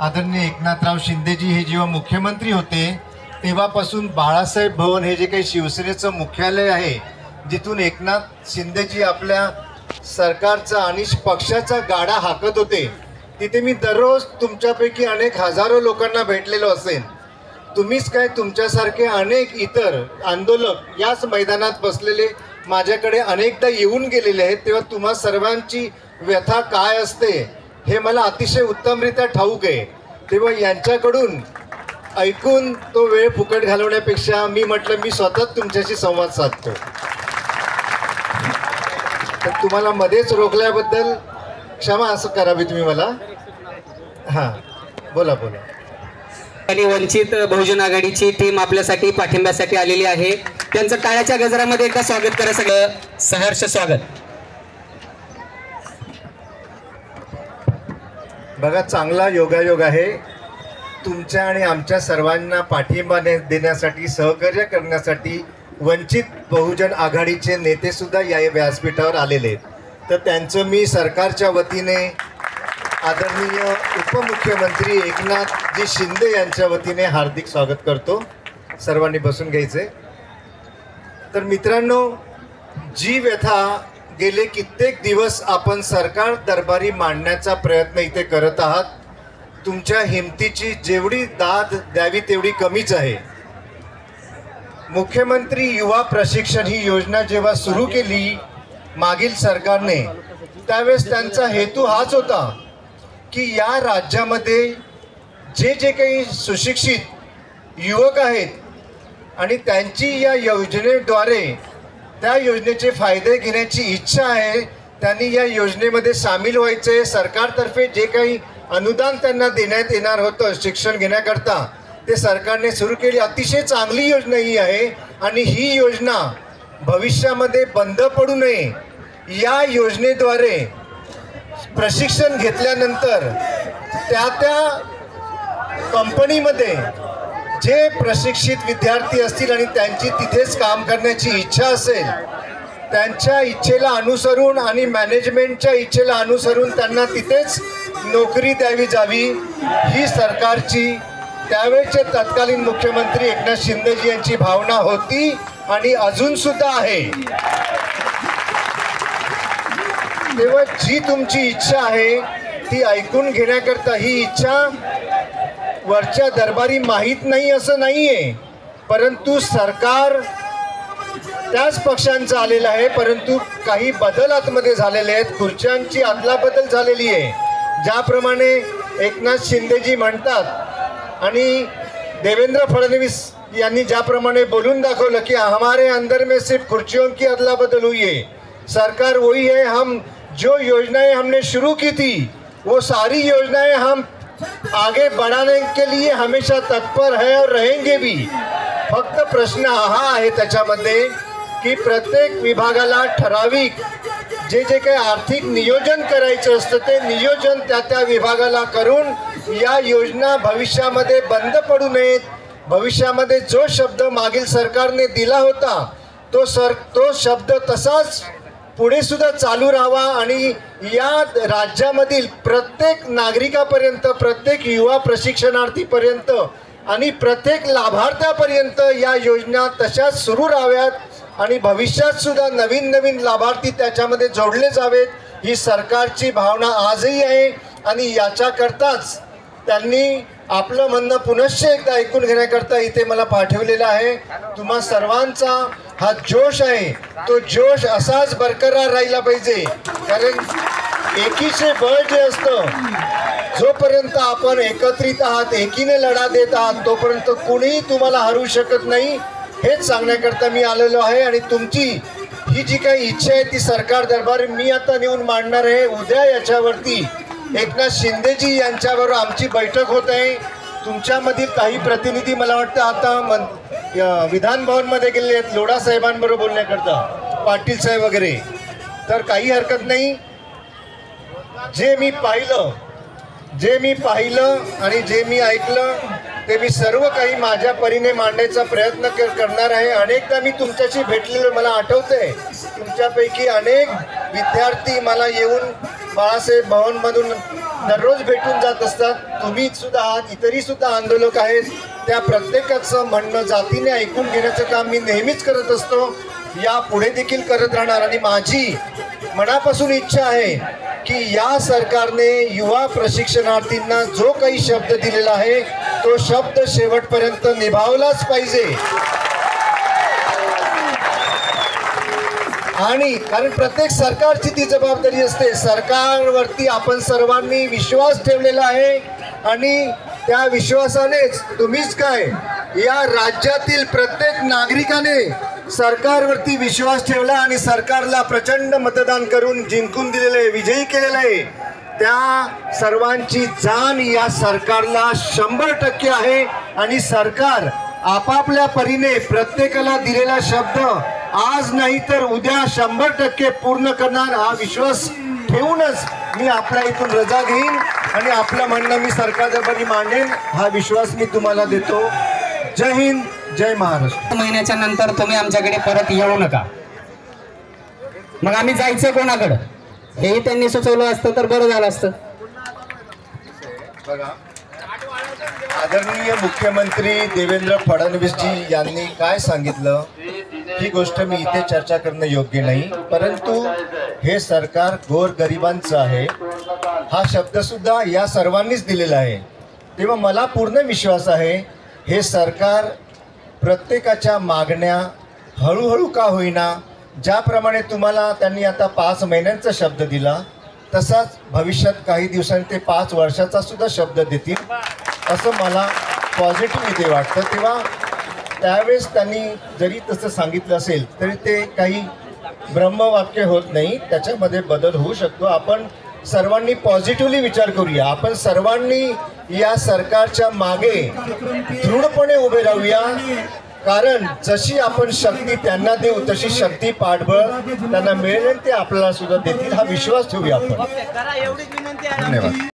आदरणीय एकनाथराव शिंदेजी हे जेव्हा मुख्यमंत्री होते तेव्हापासून बाळासाहेब भवन हे जे काही शिवसेनेचं मुख्यालय आहे, जिथून एकनाथ शिंदेजी आपल्या सरकारचा आणि पक्षाचा गाडा हाकत होते, तिथे मी दररोज तुमच्यापैकी अनेक हजारो लोकांना भेटलेलो असेल। तुम्हीच काय, तुमच्यासारखे अनेक इतर आंदोलक याच मैदानात बसलेले माझ्याकडे अनेकदा येऊन गेलेले आहेत। तेव्हा तुम्हा सर्वांची व्यथा काय असते हे मला अतिशय उत्तमरित्या ठाऊक आहे। तेव्हा यांच्याकडून ऐकून तो वेळ फुकट घालवण्यापेक्षा मी म्हटलं मी स्वतःच तुमच्याशी संवाद साधतो। तर तुम्हाला मध्येच रोखल्याबद्दल क्षमा असं करावी तुम्ही मला। हां, बोला बोला। आणि वंचित बहुजन आघाडीची टीम आपल्यासाठी पाठिंब्यासाठी आलेली आहे। त्यांचं टाळ्याच्या गजरामध्ये एकदा स्वागत करा, सगळं सहर्ष स्वागत। बघा, चांगला योगायोग आहे। तुमच्या आणि आमच्या सर्वांना पाठिंबा देण्यासाठी, सहकार्य करण्यासाठी वंचित बहुजन आघाडीचे नेते सुद्धा या व्यासपीठावर आलेले आहेत। तर त्यांचं मी सरकारच्या वतीने आदरणीय उपमुख्यमंत्री एकनाथजी शिंदे यांच्या वतीने हार्दिक स्वागत करतो। सर्वांनी बसून घ्यायचे। तर मित्रांनो, जी व्यथा गेले कित्येक दिवस आपण सरकार दरबारी मांडण्याचा प्रयत्न इथे करत आहात, तुमच्या हिमतीची जेवढी दाद द्यावी तेवढी कमीच आहे। मुख्यमंत्री युवा प्रशिक्षण ही योजना जेव्हा सुरू केली मागील सरकारने, त्यावेळेस त्यांचा हेतू हाच होता की या राज्यामध्ये जे जे काही सुशिक्षित युवक आहेत आणि त्यांची या योजनेद्वारे त्या योजनेचे फायदे घेण्याची इच्छा आहे, त्यांनी या योजनेमध्ये सामील व्हायचे। सरकारतर्फे जे काही अनुदान त्यांना देण्यात येणार होतं शिक्षण घेण्याकरता, ते सरकारने सुरू केली। अतिशय चांगली योजना ही आहे आणि ही योजना भविष्यामध्ये बंद पडू नये, या योजनेद्वारे प्रशिक्षण घेतल्यानंतर त्या कंपनीमध्ये जे प्रशिक्षित विद्यार्थी असतील आणि त्यांची तिथेच काम करण्याची इच्छा असेल, त्यांच्या इच्छेला अनुसरून आणि मॅनेजमेंटच्या इच्छेला अनुसरून त्यांना तिथेच नोकरी द्यावी जावी, ही सरकारची त्यावेळचे तत्कालीन मुख्यमंत्री एकनाथ शिंदेजी यांची भावना होती आणि अजून सुद्धा आहे। तेव्हा जी तुमची इच्छा आहे ती ऐकून घेण्याकरता, ही इच्छा वरच्या दरबारी माहीत नाही असं नाहीये, परंतु सरकार त्याच पक्षांचं आलेलं आहे, परंतु काही बदल आतमध्ये झालेले आहेत, खुर्च्यांची अदलाबदल झालेली आहे। ज्याप्रमाणे एकनाथ शिंदेजी म्हणतात आणि देवेंद्र फडणवीस यांनी ज्याप्रमाणे बोलून दाखवलं की हमारे अंदर में सिर्फ खुर्चियों की अदला बदल हुई है, सरकार वही है, हम जो योजनाएं हमने शुरू की थी वो सारी योजनाएं हम आगे बढ़ाने के लिए हमेशा तत्पर है और रहेंगे भी। फक्त प्रश्न हा आहे त्याच्यामध्ये की प्रत्येक विभागाला ठराविक जे जे काही आर्थिक नियोजन करायचं असतं ते नियोजन त्या विभागाला करून या योजना भविष्यामध्ये बंद पडू नयेत। भविष्यामध्ये जो शब्द मागील सरकारने दिला होता तो शब्द तसाच पुढे सुद्धा चालू राहावा आणि या राज्यामधील प्रत्येक नागरिकापर्यंत, प्रत्येक युवा प्रशिक्षणार्थीपर्यंत आणि प्रत्येक लाभार्थ्यापर्यंत या योजना तशाच सुरू राहाव्यात आणि भविष्यात सुद्धा नवीन नवीन लाभार्थी त्याच्यामध्ये जोडले जावेत, ही सरकारची भावना आजही आहे। आणि याच्याकरताच त्यांनी आपलं म्हणणं पुनश्च एकदा ऐकून घेण्याकरता इथे मला पाठवलेलं आहे। तुम्हा सर्वांचा हा जोश आहे, तो जोश असाच बरकरार राहिला पाहिजे, कारण एकीचे बळ जे असतं, जोपर्यंत आपण एकत्रित आहात, एकीने लढा देत आहात, तोपर्यंत कुणीही तुम्हाला हरवू शकत नाही, हेच सांगण्याकरता मी आलेलो आहे। आणि तुमची ही जी काही इच्छा आहे ती सरकार दरबार मी आता नेऊन मांडणार आहे। उद्या याच्यावरती एकनाथ शिंदेजी यांच्याबरोबर आमची बैठक होत आहे। तुमच्यामधील काही प्रतिनिधी मला वाटतं आता विधान भवनमध्ये गेले आहेत लोढा साहेबांबरोबर बोलण्याकरता, पाटील साहेब वगैरे, तर काही हरकत नाही। जे मी पाहिलं आणि जे मी ऐकलं ते मी सर्व काही माझ्या परीने मांडण्याचा प्रयत्न करणार आहे। अनेकदा मी तुमच्याशी भेटलेलो मला आठवतंय, तुमच्यापैकी अनेक विद्यार्थी मला येऊन बाळासाहेब भवनमधून दररोज भेटून जात असतात. तुम्ही सुद्धा आहात, इतरही सुद्धा आंदोलक आहेत. त्या प्रत्येकाचं म्हणणं जातीने ऐकून घेण्याचं काम मी नेहमीच करत असतो, या पुढे देखील करत राहणार. आणि माझी मनापासून इच्छा आहे की या सरकारने युवा प्रशिक्षणार्थींना जो काही शब्द दिलेला आहे तो शब्द शेवटपर्यंत निभावलाच पाहिजे. आणि कारण प्रत्येक सरकारची ती जबाबदारी असते. सरकारवरती आपण सर्वांनी विश्वास ठेवलेला आहे आणि त्या विश्वासानेच तुम्हीच काय या राज्यातील प्रत्येक नागरिकाने सरकारवरती विश्वास ठेवला आणि सरकारला प्रचंड मतदान करून जिंकून दिलेलं आहे, विजयी केलेलं आहे. त्या सर्वांची जाण या सरकारला 100% आहे आणि सरकार आपापल्या परीने प्रत्येकाला दिलेला शब्द आज नाही तर उद्या 100% पूर्ण करणार हा विश्वास ठेवूनच मी आपल्या इथून रजा घेईन आणि आपलं म्हणणं मी सरकारदरबारी मांडेन, हा विश्वास मी तुम्हाला देतो. जय हिंद, जय महाराष्ट्र. महिन्याच्या नंतर तुम्ही आमच्याकडे परत येऊ नका. मग आम्ही जायचं कोणाकडं हेही त्यांनी सुचवलं असतं तर बरं झालं असतं. बघा, आदरणीय मुख्यमंत्री देवेंद्र फडणवीसजी यांनी काय सांगितलं ही गोष्ट मी इथे चर्चा करणं योग्य नाही, परंतु हे सरकार गोरगरिबांचं आहे हा शब्द सुद्धा या सर्वांनीच दिलेला आहे. तेव्हा मला पूर्ण विश्वास आहे हे सरकार प्रत्येकाच्या मागण्या हळूहळू का होईना, ज्याप्रमाणे तुम्हाला त्यांनी आता 5 महिन्यांचा शब्द दिला तसाच भविष्यात काही दिवसांनी ते 5 वर्षाचा सुद्धा शब्द देतील असं मला पॉझिटिव्हिटी वाटतं. तेव्हा त्यावेळेस त्यांनी जरी तसं सांगितलं असेल तरी ते काही ब्रह्मवाक्य होत नाही, त्याच्यामध्ये बदल होऊ शकतो. आपण सर्वांनी पॉझिटिव्हली विचार करूया. आपण सर्वांनी या सरकारच्या मागे दृढपणे उभे राहूया, कारण जशी आपण शक्ती त्यांना देऊ तशी शक्ती पाठबळ त्यांना मिळेल, ते आपल्याला सुद्धा देतील हा विश्वास ठेवूया आपण. धन्यवाद.